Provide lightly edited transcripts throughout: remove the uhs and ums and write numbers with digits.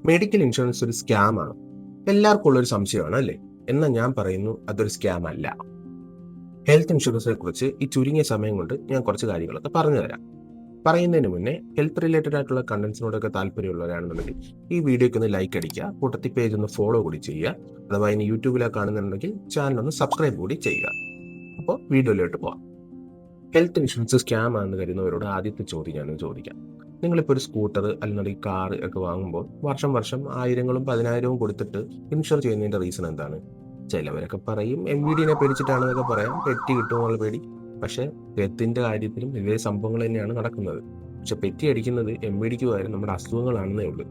Medical insurance ഒരു സ്കാമാണ്. എല്ലാവർക്കും ഉള്ളൊരു സംശയമാണ് അല്ലേ? എന്നാൽ ഞാൻ പറയുന്നു അതൊരു സ്കാം അല്ല. ഹെൽത്ത് ഇൻഷുറൻസിനെ കുറിച്ച് ഈ ചുരുങ്ങിയ സമയം കൊണ്ട് ഞാൻ കുറച്ച് കാര്യങ്ങളൊക്കെ പറഞ്ഞു തരാം. പറയുന്നതിന് മുന്നേ ഹെൽത്ത് റിലേറ്റഡ് ആയിട്ടുള്ള കണ്ടന്റ്സിനോടൊക്കെ താല്പര്യമുള്ളവരാണെന്നുണ്ടെങ്കിൽ ഈ വീഡിയോയ്ക്ക് ഒന്ന് ലൈക്ക് അടിക്കുക, കൂട്ടത്തിൽ പേജ് ഒന്ന് ഫോളോ കൂടി ചെയ്യുക. അഥവാ ഇനി യൂട്യൂബിലാണ് കാണുന്നുണ്ടെങ്കിൽ ചാനൽ ഒന്ന് സബ്സ്ക്രൈബ് കൂടി ചെയ്യുക. അപ്പോൾ വീഡിയോയിലോട്ട് പോവാം. ഹെൽത്ത് ഇൻഷുറൻസ് സ്കാം ആണെന്ന് കരുതുന്നവരോട് ആദ്യത്തെ ചോദ്യം ഞാനൊന്ന് ചോദിക്കാം. നിങ്ങളിപ്പോൾ ഒരു സ്കൂട്ടർ അല്ലെങ്കിൽ കാർ ഒക്കെ വാങ്ങുമ്പോൾ വർഷം ആയിരങ്ങളും പതിനായിരവും കൊടുത്തിട്ട് ഇൻഷുർ ചെയ്യുന്നതിന്റെ റീസൺ എന്താണ്? ചിലവരൊക്കെ പറയും MVDനെ പേടിച്ചിട്ടാണെന്നൊക്കെ പറയാം, പെറ്റി കിട്ടുമെന്നുള്ള പേടി. പക്ഷേ ഡെത്തിന്റെ കാര്യത്തിലും ഇതേ സംഭവങ്ങൾ തന്നെയാണ് നടക്കുന്നത്. പക്ഷെ പെറ്റി അടിക്കുന്നത് MVDക്ക് പകരം നമ്മുടെ അസുഖങ്ങളാണെന്നേ ഉള്ളൂ.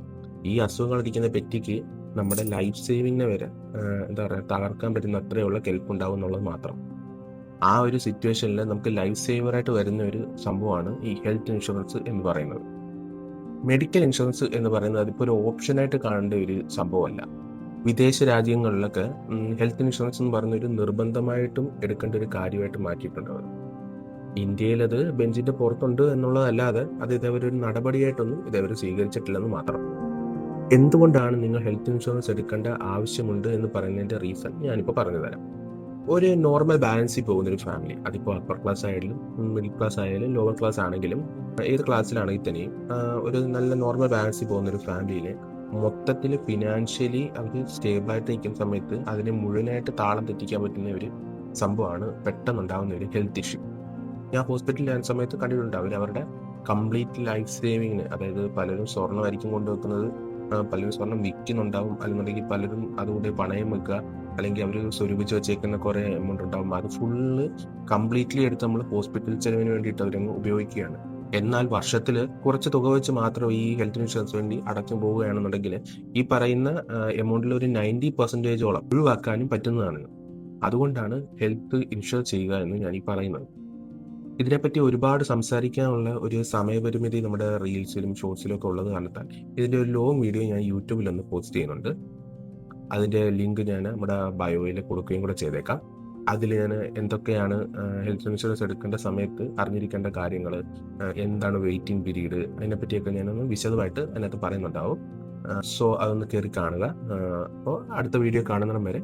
ഈ അസുഖങ്ങൾ അടിക്കുന്ന പെറ്റിക്ക് നമ്മുടെ ലൈഫ് സേവിങ്ങിനെ വരെ എന്താ പറയുക തകർക്കാൻ പറ്റുന്ന അത്രയുള്ള കെൽപ്പുണ്ടാവും എന്നുള്ളത് മാത്രം. ആ ഒരു സിറ്റുവേഷനിൽ നമുക്ക് ലൈഫ് സേവറായിട്ട് വരുന്ന ഒരു സംഭവമാണ് ഈ ഹെൽത്ത് ഇൻഷുറൻസ് എന്ന് പറയുന്നത്. മെഡിക്കൽ ഇൻഷുറൻസ് എന്ന് പറയുന്നത് അതിപ്പോൾ ഒരു ഓപ്ഷനായിട്ട് കാണേണ്ട ഒരു സംഭവമല്ല. വിദേശ രാജ്യങ്ങളിലൊക്കെ ഹെൽത്ത് ഇൻഷുറൻസ് എന്ന് പറയുന്ന ഒരു നിർബന്ധമായിട്ടും എടുക്കേണ്ട ഒരു കാര്യമായിട്ട് മാറ്റിയിട്ടുണ്ട് അവർ. ഇന്ത്യയിൽ അത് ബെഞ്ചിന്റെ പുറത്തുണ്ട് എന്നുള്ളതല്ലാതെ അത് ഇതേവരെ ഒരു നടപടിയായിട്ടൊന്നും ഇതേവരെ സ്വീകരിച്ചിട്ടില്ലെന്ന് മാത്രം. എന്തുകൊണ്ടാണ് നിങ്ങൾ ഹെൽത്ത് ഇൻഷുറൻസ് എടുക്കേണ്ട ആവശ്യമുണ്ട് എന്ന് പറയുന്നതിന്റെ റീസൺ ഞാനിപ്പോൾ പറഞ്ഞു തരാം. ഒരു നോർമൽ ബാലൻസിൽ പോകുന്ന ഒരു ഫാമിലി, അതിപ്പോൾ അപ്പർ ക്ലാസ് ആയാലും മിഡിൽ ക്ലാസ് ആയാലും ലോവർ ക്ലാസ് ആണെങ്കിലും ഏത് ക്ലാസ്സിലാണെങ്കിൽ തന്നെയും ഒരു നല്ല നോർമൽ ബാലൻസിൽ പോകുന്ന ഒരു ഫാമിലിയിൽ മൊത്തത്തിൽ ഫിനാൻഷ്യലി അവർ സ്റ്റേബിളായിട്ട് നിൽക്കുന്ന സമയത്ത് അതിനെ മുഴുവനായിട്ട് താളം തെറ്റിക്കാൻ പറ്റുന്ന ഒരു സംഭവമാണ് പെട്ടെന്നുണ്ടാകുന്ന ഒരു ഹെൽത്ത് ഇഷ്യൂ. ഞാൻ ഹോസ്പിറ്റലിൽ ആയിരുന്ന സമയത്ത് കണ്ടിട്ടുണ്ട് അവരുടെ കംപ്ലീറ്റ് ലൈഫ് സേവിങ്ങിന്, അതായത് പലരും സ്വർണ്ണമായിരിക്കും കൊണ്ടുവെക്കുന്നത്, പലരും സ്വർണം വിൽക്കുന്നുണ്ടാവും, അല്ലെന്നുണ്ടെങ്കിൽ പലരും അതുകൊണ്ട് പണയം വെക്കുക, അല്ലെങ്കിൽ അവർ സ്വരൂപിച്ച് വെച്ചേക്കുന്ന കുറേ എമൗണ്ട് ഉണ്ടാവും. അത് ഫുള്ള് കംപ്ലീറ്റ്ലി എടുത്ത് നമ്മൾ ഹോസ്പിറ്റൽ ചെലവിന് വേണ്ടിയിട്ട് അവരങ്ങ് ഉപയോഗിക്കുകയാണ്. എന്നാൽ വർഷത്തിൽ കുറച്ച് തുക വെച്ച് മാത്രം ഈ ഹെൽത്ത് ഇൻഷുറൻസ് വേണ്ടി അടച്ചു പോവുകയാണെന്നുണ്ടെങ്കിൽ ഈ പറയുന്ന എമൗണ്ടിൽ ഒരു 90% ഒഴിവാക്കാനും പറ്റുന്നതാണ്. അതുകൊണ്ടാണ് ഹെൽത്ത് ഇൻഷുർ ചെയ്യുക എന്ന് ഞാൻ ഈ പറയുന്നത്. ഇതിനെപ്പറ്റി ഒരുപാട് സംസാരിക്കാനുള്ള ഒരു സമയപരിമിതി നമ്മുടെ റീൽസിലും ഷോർട്സിലും ഒക്കെ ഉള്ളത് കാരണത്താൽ ഇതിൻ്റെ ഒരു ലോങ് വീഡിയോ ഞാൻ യൂട്യൂബിലൊന്ന് പോസ്റ്റ് ചെയ്യുന്നുണ്ട്. അതിൻ്റെ ലിങ്ക് ഞാൻ നമ്മുടെ ബയോയിൽ കൊടുക്കുകയും കൂടെ ചെയ്തേക്കാം. അതിൽ ഞാൻ എന്തൊക്കെയാണ് ഹെൽത്ത് ഇൻഷുറൻസ് എടുക്കേണ്ട സമയത്ത് അറിഞ്ഞിരിക്കേണ്ട കാര്യങ്ങൾ, എന്താണ് വെയിറ്റിംഗ് പീരീഡ്, അതിനെപ്പറ്റിയൊക്കെ ഞാനൊന്ന് വിശദമായിട്ട് അതിനകത്ത് പറയുന്നുണ്ടാവും. സോ അതൊന്ന് കയറി കാണുക. അപ്പോൾ അടുത്ത വീഡിയോ കാണുന്നിടം വരെ